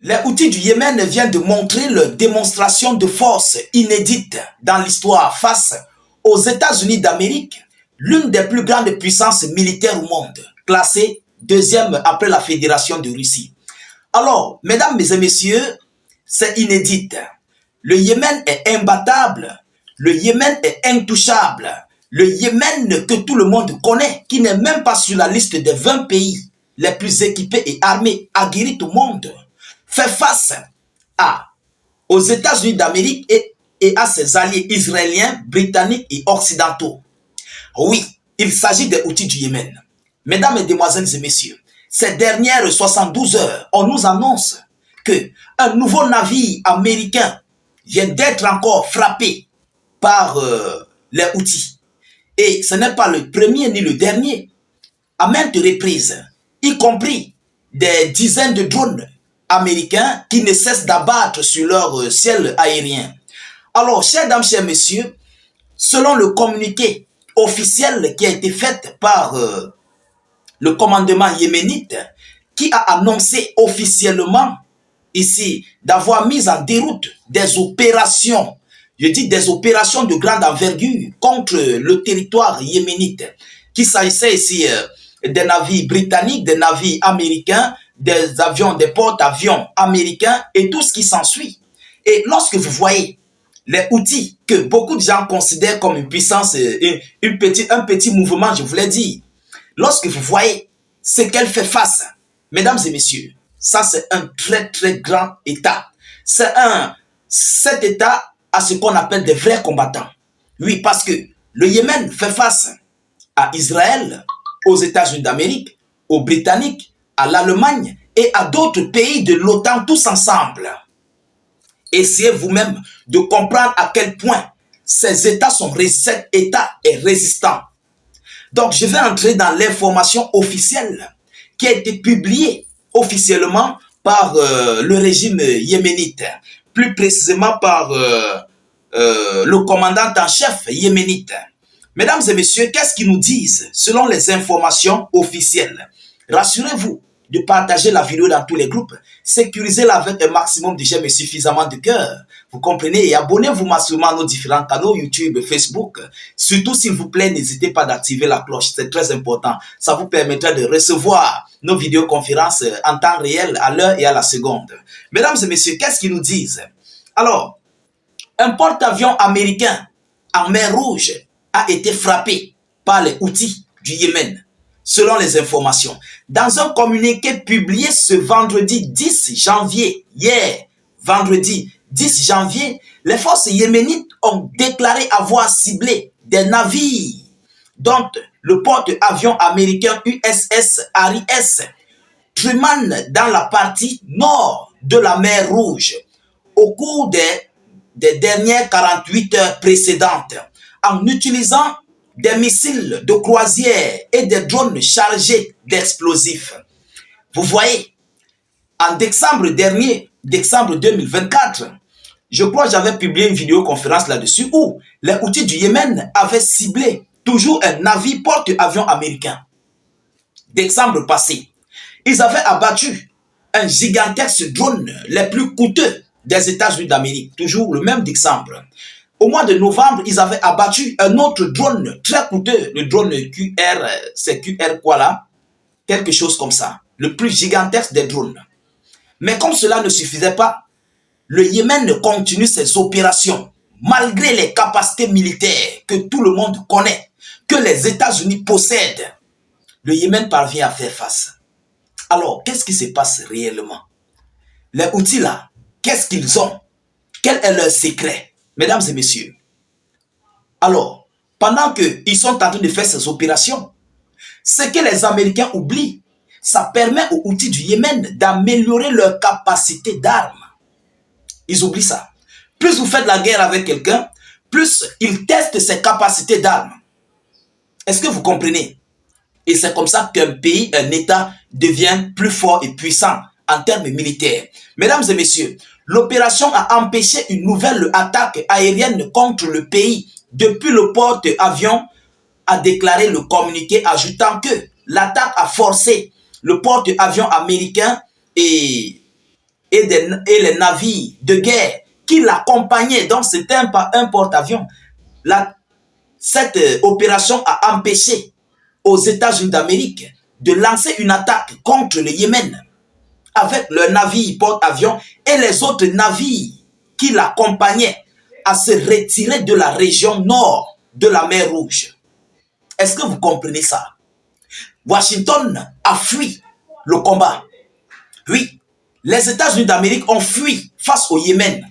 Les Houthis du Yémen viennent de montrer leur démonstration de force inédite dans l'histoire face aux États-Unis d'Amérique, l'une des plus grandes puissances militaires au monde, classée deuxième après la Fédération de Russie. Alors, mesdames et messieurs, c'est inédit. Le Yémen est imbattable, le Yémen est intouchable, le Yémen que tout le monde connaît, qui n'est même pas sur la liste des 20 pays les plus équipés et armés, aguerris au monde, fait face aux États-Unis d'Amérique et à ses alliés israéliens, britanniques et occidentaux. Oui, il s'agit des Houthis du Yémen. Mesdames, et Mesdemoiselles et Messieurs, ces dernières 72 heures, on nous annonce qu'un nouveau navire américain vient d'être encore frappé par les Houthis. Et ce n'est pas le premier ni le dernier. À maintes reprises, y compris des dizaines de drones américains qui ne cessent d'abattre sur leur ciel aérien. Alors, chers dames, chers messieurs, selon le communiqué officiel qui a été fait par le commandement yéménite, qui a annoncé officiellement ici d'avoir mis en déroute des opérations, je dis des opérations de grande envergure contre le territoire yéménite, qu'il s'agissait ici des navires britanniques, des navires américains, des avions, des porte-avions américains et tout ce qui s'ensuit. Et lorsque vous voyez les Houthis que beaucoup de gens considèrent comme une puissance, un petit mouvement, je voulais dire, lorsque vous voyez ce qu'elle fait face, mesdames et messieurs, ça c'est un très très grand État. Cet État a ce qu'on appelle des vrais combattants. Oui, parce que le Yémen fait face à Israël, aux États-Unis d'Amérique, aux Britanniques, à l'Allemagne et à d'autres pays de l'OTAN tous ensemble. Essayez vous-même de comprendre à quel point cet État est résistant. Donc, je vais entrer dans l'information officielle qui a été publiée officiellement par le régime yéménite, plus précisément par le commandant en chef yéménite. Mesdames et messieurs, qu'est-ce qu'ils nous disent selon les informations officielles? Rassurez-vous de partager la vidéo dans tous les groupes, sécurisez-la avec un maximum de j'aime et suffisamment de cœur. Vous comprenez? Et abonnez-vous massivement à nos différents canaux YouTube, Facebook. Surtout, s'il vous plaît, n'hésitez pas d'activer la cloche, c'est très important. Ça vous permettra de recevoir nos vidéoconférences en temps réel, à l'heure et à la seconde. Mesdames et messieurs, qu'est-ce qu'ils nous disent? Alors, un porte-avions américain en mer Rouge a été frappé par les Houthis du Yémen, selon les informations. Dans un communiqué publié ce vendredi 10 janvier, hier, vendredi 10 janvier, les forces yéménites ont déclaré avoir ciblé des navires, dont le porte-avions américain USS Harry S. Truman dans la partie nord de la mer Rouge, au cours des dernières 48 heures précédentes, en utilisant des missiles de croisière et des drones chargés d'explosifs. Vous voyez, en décembre dernier, décembre 2024, je crois que j'avais publié une vidéoconférence là-dessus où les Houthis du Yémen avaient ciblé toujours un navire porte-avions américain. Décembre passé, ils avaient abattu un gigantesque drone les plus coûteux des États-Unis d'Amérique, toujours le même décembre. Au mois de novembre, ils avaient abattu un autre drone très coûteux, le drone QR, c'est QR quoi là? Quelque chose comme ça, le plus gigantesque des drones. Mais comme cela ne suffisait pas, le Yémen continue ses opérations, malgré les capacités militaires que tout le monde connaît, que les États-Unis possèdent. Le Yémen parvient à faire face. Alors, qu'est-ce qui se passe réellement? Les Houthis là, qu'est-ce qu'ils ont? Quel est leur secret? Mesdames et messieurs, alors, pendant qu'ils sont en train de faire ces opérations, ce que les Américains oublient, ça permet aux Houthis du Yémen d'améliorer leur capacité d'armes. Ils oublient ça. Plus vous faites la guerre avec quelqu'un, plus il teste ses capacités d'armes. Est-ce que vous comprenez? Et c'est comme ça qu'un pays, un État devient plus fort et puissant en termes militaires. Mesdames et messieurs, l'opération a empêché une nouvelle attaque aérienne contre le pays. Depuis le porte-avions a déclaré le communiqué ajoutant que l'attaque a forcé le porte-avions américain et et les navires de guerre qui l'accompagnaient. Donc c'était un porte-avions. Cette opération a empêché aux États-Unis d'Amérique de lancer une attaque contre le Yémen avec leurs navires porte-avions et les autres navires qui l'accompagnaient à se retirer de la région nord de la mer Rouge. Est-ce que vous comprenez ça? Washington a fui le combat. Oui, les États-Unis d'Amérique ont fui face au Yémen.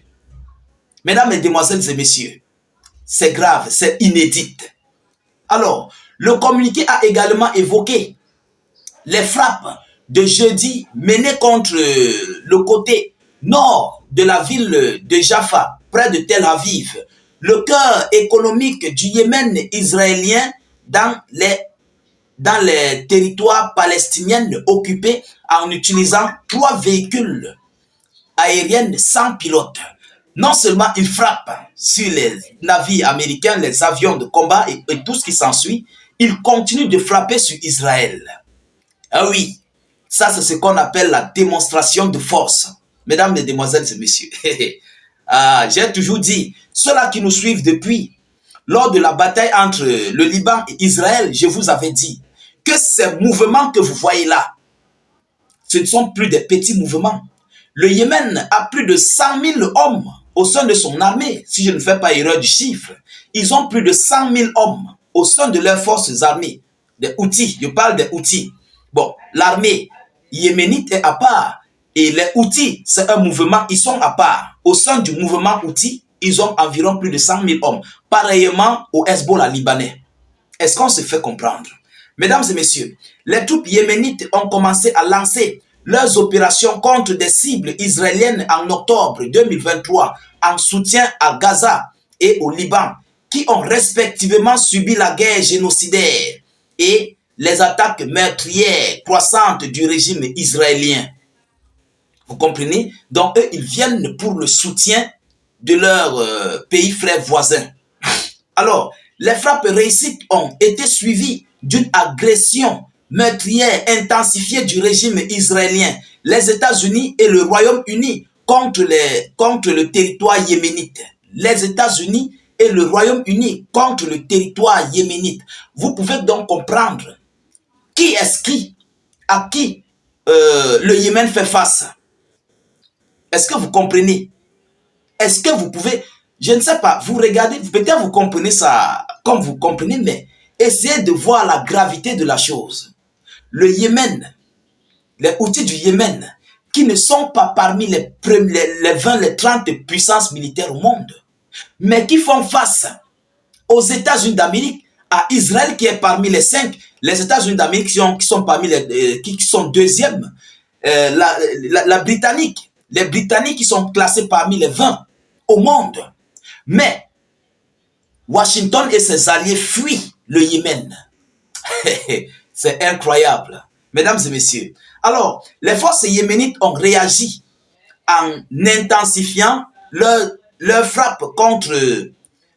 Mesdames, Mesdemoiselles et Messieurs, c'est grave, c'est inédit. Alors, le communiqué a également évoqué les frappes de jeudi menées contre le côté nord de la ville de Jaffa, près de Tel Aviv, le cœur économique du Yémen israélien dans les territoires palestiniens occupés en utilisant 3 véhicules aériens sans pilote. Non seulement ils frappent sur les navires américains, les avions de combat et tout ce qui s'ensuit, ils continuent de frapper sur Israël. Ah oui, ça c'est ce qu'on appelle la démonstration de force. Mesdames, Mesdemoiselles et Messieurs, j'ai toujours dit, ceux-là qui nous suivent depuis, lors de la bataille entre le Liban et Israël, je vous avais dit que ces mouvements que vous voyez là, ce ne sont plus des petits mouvements. Le Yémen a plus de 100 000 hommes au sein de son armée, si je ne fais pas erreur du chiffre. Ils ont plus de 100 000 hommes au sein de leurs forces armées. Des outils, je parle des outils. Bon, l'armée yéménite est à part et les outils, c'est un mouvement, ils sont à part. Au sein du mouvement outils, ils ont environ plus de 100 000 hommes. Pareillement au Hezbollah libanais. Est-ce qu'on se fait comprendre? Mesdames et messieurs, les troupes yéménites ont commencé à lancer leurs opérations contre des cibles israéliennes en octobre 2023 en soutien à Gaza et au Liban, qui ont respectivement subi la guerre génocidaire et les attaques meurtrières croissantes du régime israélien. Vous comprenez? Donc eux, ils viennent pour le soutien de leurs pays frères voisins. Alors, les frappes réussites ont été suivies d'une agression meurtrière intensifiée du régime israélien, les États-Unis et le Royaume-Uni contre le territoire yéménite. Les États-Unis et le Royaume-Uni contre le territoire yéménite. Vous pouvez donc comprendre qui est-ce à qui le Yémen fait face. Est-ce que vous comprenez? Est-ce que vous pouvez, je ne sais pas, vous regardez, peut-être vous comprenez ça comme vous comprenez, mais essayez de voir la gravité de la chose. Le Yémen, les outils du Yémen, qui ne sont pas parmi les 20, les 30 puissances militaires au monde, mais qui font face aux États-Unis d'Amérique, à Israël qui est parmi les 5, les États-Unis d'Amérique qui sont parmi les qui sont deuxièmes, la Britannique, les Britanniques qui sont classés parmi les 20 au monde. Mais Washington et ses alliés fuient le Yémen. C'est incroyable. Mesdames et messieurs. Alors, les forces yéménites ont réagi en intensifiant leur frappe contre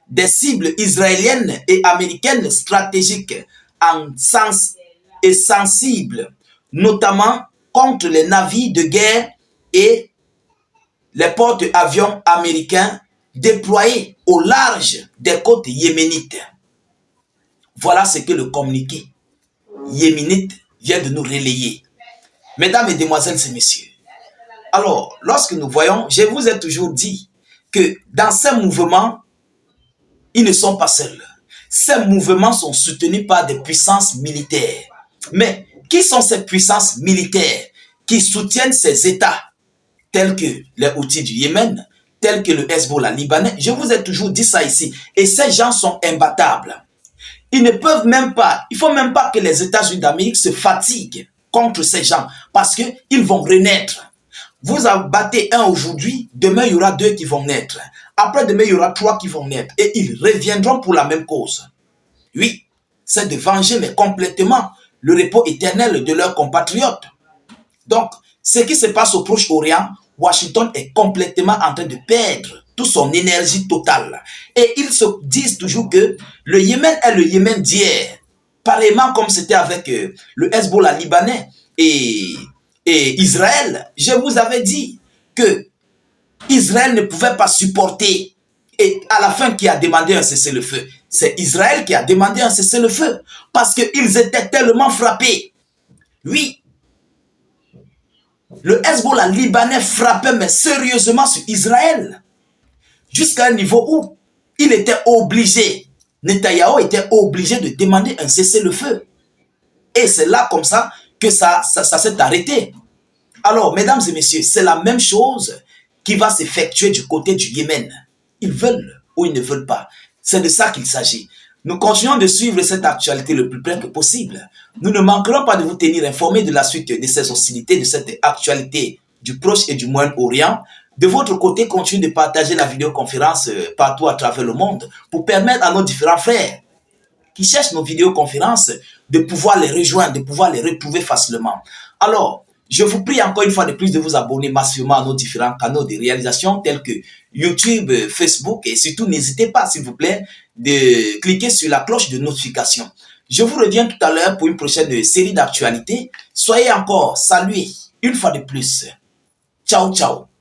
des cibles israéliennes et américaines stratégiques et sensibles, notamment contre les navires de guerre et les porte-avions américains déployés au large des côtes yéménites. Voilà ce que le communiqué yéménite vient de nous relayer. Mesdames, Mesdemoiselles et Messieurs, alors, lorsque nous voyons, je vous ai toujours dit que dans ces mouvements, ils ne sont pas seuls. Ces mouvements sont soutenus par des puissances militaires. Mais qui sont ces puissances militaires qui soutiennent ces États tels que les Houthis du Yémen, tels que le Hezbollah libanais? Je vous ai toujours dit ça ici. Et ces gens sont imbattables. Ils ne peuvent même pas, il ne faut même pas que les États-Unis d'Amérique se fatiguent contre ces gens parce qu'ils vont renaître. Vous abattez un aujourd'hui, demain il y aura 2 qui vont naître. Après demain il y aura 3 qui vont naître. Et ils reviendront pour la même cause. Oui, c'est de venger mais complètement le repos éternel de leurs compatriotes. Donc, ce qui se passe au Proche-Orient, Washington est complètement en train de perdre toute son énergie totale. Et ils se disent toujours que le Yémen est le Yémen d'hier. Pareillement comme c'était avec le Hezbollah libanais et Israël. Je vous avais dit, que Israël ne pouvait pas supporter, et à la fin qui a demandé un cessez-le-feu, c'est Israël qui a demandé un cessez-le-feu, parce qu'ils étaient tellement frappés. Oui, le Hezbollah libanais frappait mais sérieusement sur Israël, jusqu'à un niveau où il était obligé, Netanyahou était obligé de demander un cessez-le-feu. Et c'est là comme ça que ça s'est arrêté. Alors, mesdames et messieurs, c'est la même chose qui va s'effectuer du côté du Yémen. Ils veulent ou ils ne veulent pas. C'est de ça qu'il s'agit. Nous continuons de suivre cette actualité le plus près que possible. Nous ne manquerons pas de vous tenir informés de la suite de ces hostilités, de cette actualité du Proche et du Moyen-Orient. De votre côté, continuez de partager la vidéoconférence partout à travers le monde pour permettre à nos différents frères qui cherchent nos vidéoconférences de pouvoir les rejoindre, de pouvoir les retrouver facilement. Alors, je vous prie encore une fois de plus de vous abonner massivement à nos différents canaux de réalisation tels que YouTube, Facebook et surtout n'hésitez pas s'il vous plaît de cliquer sur la cloche de notification. Je vous reviens tout à l'heure pour une prochaine série d'actualités. Soyez encore salués une fois de plus. Ciao, ciao.